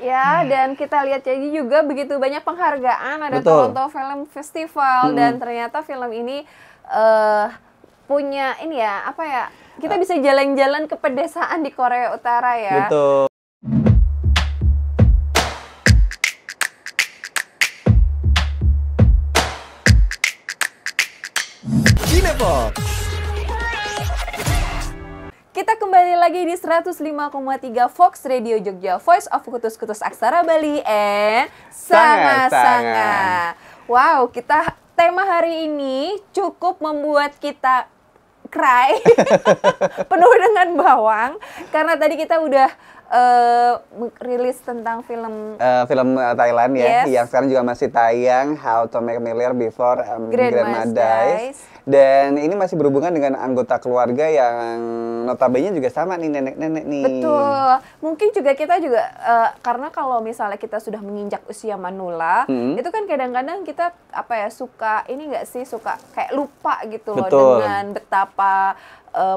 Ya, dan kita lihat jadi juga begitu banyak penghargaan, ada Betul. Toronto Film Festival, dan ternyata film ini punya ini ya, apa ya, kita bisa jalan-jalan ke pedesaan di Korea Utara ya. Betul. Cinepox. Kita kembali lagi di 105,3 Fox Radio Jogja, Voice of Kutus-Kutus Aksara Bali, and Sanga-Sanga. Wow, tema hari ini cukup membuat kita cry, penuh dengan bawang, karena tadi kita udah rilis tentang film Thailand ya, Yes. yang sekarang juga masih tayang, How to Make a Millionaire Before Grandma Grandma Dies. Dan ini masih berhubungan dengan anggota keluarga yang notabene juga sama nih, nenek-nenek nih. Betul. Mungkin juga kita juga karena kalau misalnya kita sudah menginjak usia manula, itu kan kadang-kadang kita suka ini nggak sih, suka kayak lupa gitu loh. Betul. Dengan betapa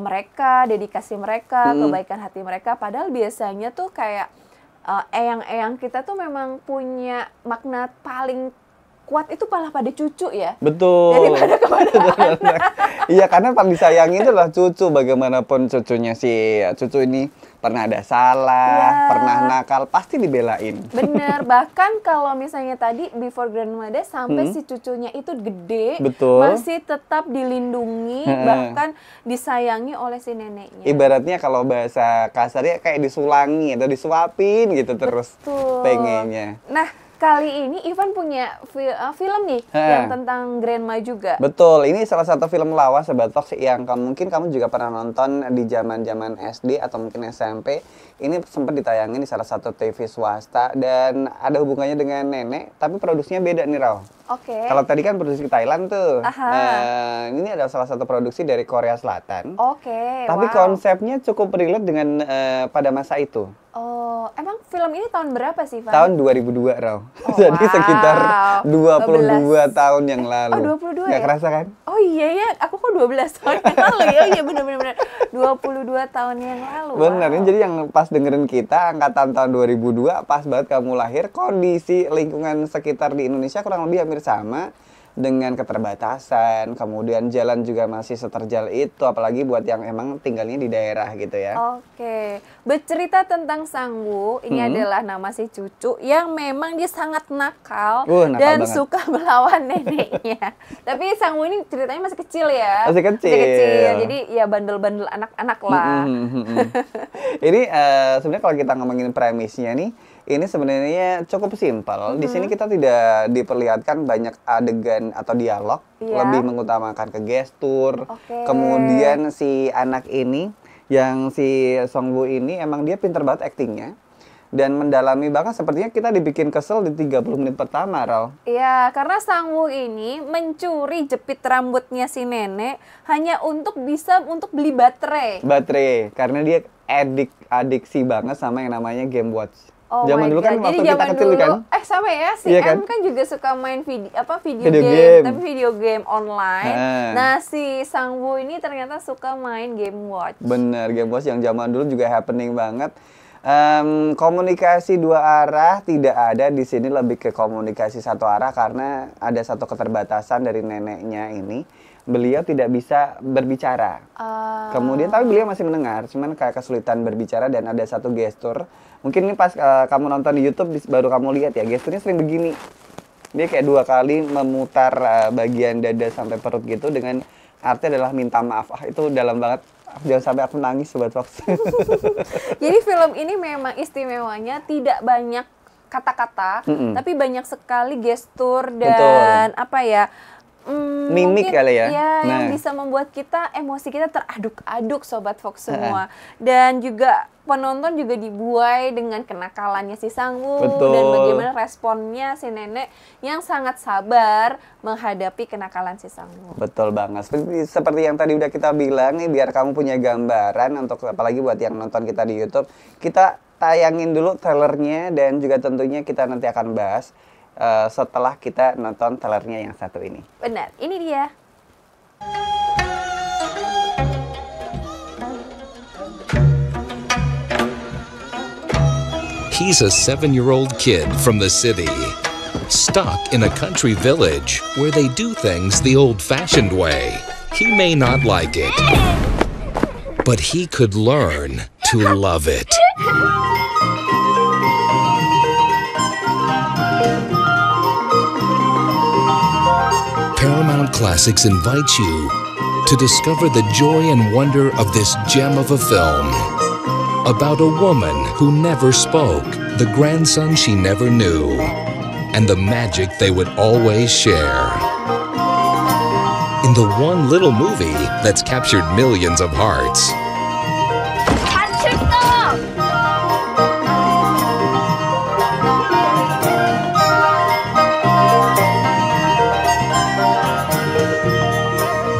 mereka, dedikasi mereka, kebaikan hati mereka. Padahal biasanya tuh kayak eyang-eyang kita tuh memang punya makna paling kuat itu malah pada cucu ya. Betul. Daripada kepada anak. Iya, karena paling disayangi itu adalah cucu. Bagaimanapun cucunya cucu ini pernah ada salah, pernah nakal, pasti dibelain. Bener, bahkan kalau misalnya tadi Before Grandma Dies sampai si cucunya itu gede, Betul. masih tetap dilindungi, bahkan disayangi oleh si neneknya. Ibaratnya kalau bahasa kasarnya kayak disulangi atau disuapin gitu terus Betul. pengennya. Nah, kali ini Ivan punya film nih yang tentang Grandma juga. Betul, ini salah satu film lawas Sobat Fox yang mungkin kamu juga pernah nonton di zaman-zaman SD atau mungkin SMP. Ini sempat ditayangin di salah satu TV swasta dan ada hubungannya dengan nenek, tapi produksinya beda nih, Raw. Oke. Kalau tadi kan produksi Thailand tuh. Aha. Ini adalah salah satu produksi dari Korea Selatan. Oke, Tapi wow. konsepnya cukup relate dengan pada masa itu. Oh, emang film ini tahun berapa sih, Van? Tahun 2002, Raw. Oh, Jadi wow. sekitar 22 tahun yang lalu. Oh, 22 Nggak ya? kerasa kan? Oh iya ya, aku kok 12 tahun yang lalu ya? Oh iya bener-bener 22 tahun yang lalu. Bener, wow. ini jadi yang pas dengerin kita angkatan tahun 2002, pas banget kamu lahir, kondisi lingkungan sekitar di Indonesia kurang lebih hampir sama. Dengan keterbatasan, kemudian jalan juga masih seterjal itu, apalagi buat yang emang tinggalnya di daerah gitu ya. Oke, bercerita tentang Sangwoo, ini adalah nama si cucu yang memang dia sangat nakal, Nakal dan banget. suka melawan neneknya. Tapi Sangwoo ini ceritanya masih kecil ya. Masih kecil. Jadi ya bandel-bandel anak-anak lah. Ini sebenarnya kalau kita ngomongin premisnya nih, ini sebenarnya cukup simpel. Di sini kita tidak diperlihatkan banyak adegan atau dialog, Iya. lebih mengutamakan ke gestur. Oke. Kemudian si anak ini, yang si Songwoo ini emang dia pinter banget aktingnya. Dan mendalami banget, sepertinya kita dibikin kesel di 30 menit pertama, Ral. Iya, karena Sangwoo ini mencuri jepit rambutnya si nenek hanya untuk beli baterai. Baterai, karena dia adiksi banget sama yang namanya game watch. Oh Zaman my dulu kan God. waktu Jadi kita zaman kecil dulu, kan. sama ya, si Iya M kan? kan juga suka main video Video game, game. tapi video game online. Nah. Nah, si Sangwoo ini ternyata suka main game watch. Bener, game watch yang zaman dulu juga happening banget. Komunikasi dua arah tidak ada di sini, lebih ke komunikasi satu arah karena ada satu keterbatasan dari neneknya ini. Beliau tidak bisa berbicara. Kemudian tapi beliau masih mendengar, cuman kayak kesulitan berbicara dan ada satu gestur. Mungkin ini pas kamu nonton di YouTube baru kamu lihat ya, gesturnya sering begini. Dia kayak 2 kali memutar bagian dada sampai perut gitu dengan arti adalah minta maaf. Itu dalam banget. Jangan sampai aku nangis, Sobat Fox. Jadi film ini memang istimewanya tidak banyak kata-kata, tapi banyak sekali gestur dan Mimik mungkin, kali ya. yang bisa membuat kita, emosi kita teraduk-aduk, Sobat Fox semua. Dan juga penonton juga dibuai dengan kenakalannya si Sangwoo dan bagaimana responnya si nenek yang sangat sabar menghadapi kenakalan si Sangwoo. Betul banget. Seperti yang tadi udah kita bilang nih, biar kamu punya gambaran untuk apalagi buat yang nonton kita di YouTube, kita tayangin dulu trailernya dan juga tentunya kita nanti akan bahas setelah kita nonton trailernya yang satu ini. Benar, ini dia. He's a 7-year-old kid from the city, stuck in a country village where they do things the old-fashioned way. He may not like it, but he could learn to love it. Paramount Classics invites you to discover the joy and wonder of this gem of a film about a woman who never spoke, the grandson she never knew, and the magic they would always share. In the one little movie that's captured millions of hearts.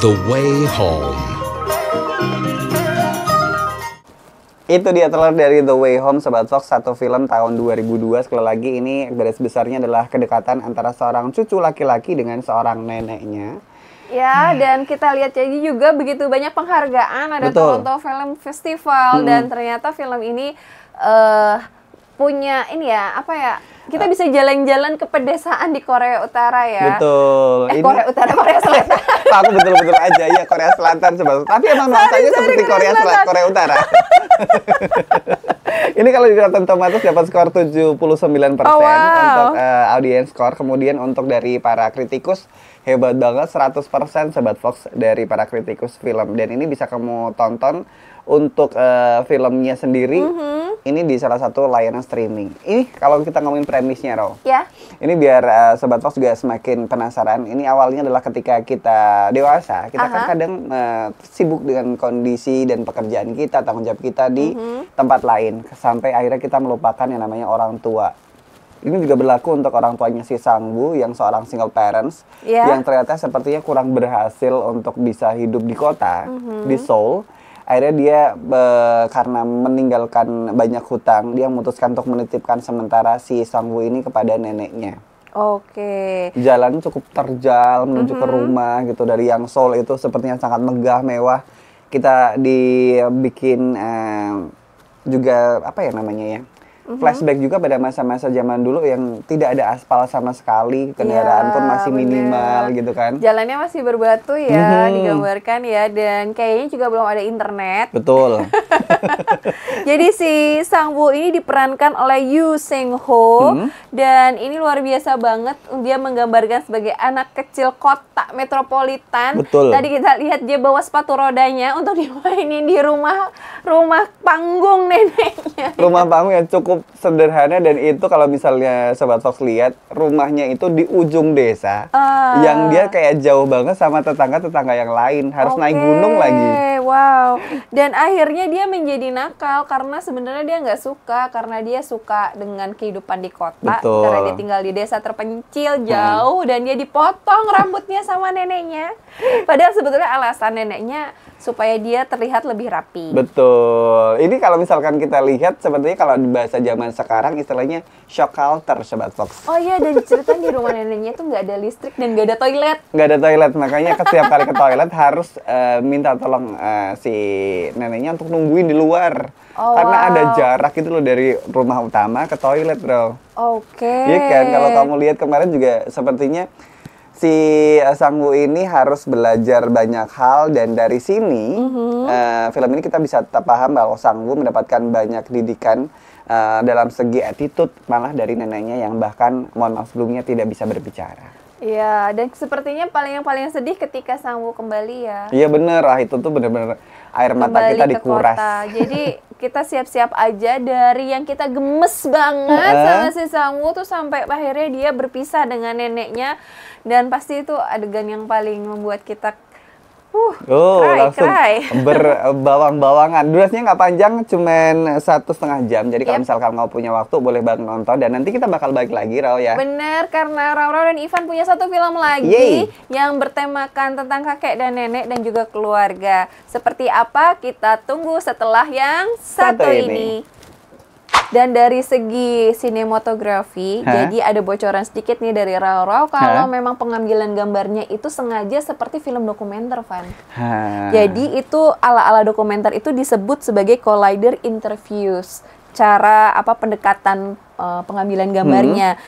The Way Home. Itu dia trailer dari The Way Home, Sobat Fox, satu film tahun 2002. Sekali lagi ini garis besarnya adalah kedekatan antara seorang cucu laki-laki dengan seorang neneknya. Ya, dan kita lihat jadi juga begitu banyak penghargaan, ada Toronto Film Festival, dan ternyata film ini punya ini ya, apa ya, kita bisa jalan-jalan ke pedesaan di Korea Utara ya. Betul. Ini Korea Utara, Korea Selatan. Aku betul-betul aja ya Korea Selatan Sobat. Tapi emang bahasanya seperti Korea Selatan, Korea Utara. Ini kalau di Rotten Tomatoes dapat skor 79% untuk audience score. Kemudian untuk dari para kritikus hebat banget 100% Sobat Fox dari para kritikus film. Dan ini bisa kamu tonton untuk filmnya sendiri. Ini di salah satu layanan streaming. Ini kalau kita ngomongin premisnya, Ro. Ya. Ini biar Sobat Fox juga semakin penasaran. Ini awalnya adalah ketika kita dewasa, kita kan kadang sibuk dengan kondisi dan pekerjaan kita, tanggung jawab kita di tempat lain. Sampai akhirnya kita melupakan yang namanya orang tua. Ini juga berlaku untuk orang tuanya si Sang-woo yang seorang single parents. Yang ternyata sepertinya kurang berhasil untuk bisa hidup di kota, di Seoul. Akhirnya dia karena meninggalkan banyak hutang, dia memutuskan untuk menitipkan sementara si Sang-woo ini kepada neneknya. Oke. Jalan cukup terjal menuju ke rumah gitu, dari yang Seoul itu sepertinya sangat megah, mewah. Kita dibikin juga apa ya namanya ya? Flashback juga pada masa-masa zaman dulu yang tidak ada aspal sama sekali, kendaraan pun masih minimal gitu kan. Jalannya masih berbatu ya, digambarkan ya, dan kayaknya juga belum ada internet. Betul. Jadi si Sang-woo ini diperankan oleh Yoo Seung-ho, dan ini luar biasa banget, dia menggambarkan sebagai anak kecil kota metropolitan. Betul. Tadi kita lihat dia bawa sepatu rodanya untuk dimainin di rumah panggung neneknya. Rumah panggung yang cukup sederhana, dan itu kalau misalnya Sobat Fox lihat rumahnya itu di ujung desa yang dia kayak jauh banget sama tetangga-tetangga yang lain, harus naik gunung lagi. Wow. Dan akhirnya dia menjadi nakal karena sebenarnya dia nggak suka, karena dia suka dengan kehidupan di kota. Betul. Karena dia tinggal di desa terpencil jauh, dan dia dipotong rambutnya sama neneknya. Padahal sebetulnya alasan neneknya supaya dia terlihat lebih rapi. Betul. Ini kalau misalkan kita lihat sebenarnya kalau di bahasa zaman sekarang istilahnya shock culture Sobat Fox. Oh iya, dan ceritanya di rumah neneknya itu nggak ada listrik dan nggak ada toilet. Nggak ada toilet, makanya setiap kali ke toilet harus minta tolong si neneknya untuk nungguin di luar. Karena ada jarak itu loh dari rumah utama ke toilet, Bro. Iya kan, kalau kamu lihat kemarin juga sepertinya si Sang-woo ini harus belajar banyak hal, dan dari sini film ini kita bisa paham bahwa Sang-woo mendapatkan banyak didikan dalam segi attitude malah dari neneknya yang bahkan mohon maaf sebelumnya tidak bisa berbicara. Iya, dan sepertinya yang paling sedih ketika Sang-woo kembali ya. Iya bener, itu tuh bener-bener air mata kita dikuras. Jadi kita siap-siap aja dari yang kita gemes banget sama si Sang-woo tuh sampai akhirnya dia berpisah dengan neneknya, dan pasti itu adegan yang paling membuat kita langsung berbawang-bawangan. Durasinya nggak panjang, cuman 1,5 jam. Jadi kalau misalkan mau punya waktu boleh banget nonton, dan nanti kita bakal balik lagi, Rao ya. Bener, karena Rao dan Ivan punya satu film lagi yang bertemakan tentang kakek dan nenek dan juga keluarga. Seperti apa? Kita tunggu setelah yang satu ini. Dan dari segi sinematografi, jadi ada bocoran sedikit nih dari Rao kalau memang pengambilan gambarnya itu sengaja seperti film dokumenter, Van. Jadi itu ala-ala dokumenter itu disebut sebagai collider interviews. cara pendekatan pengambilan gambarnya.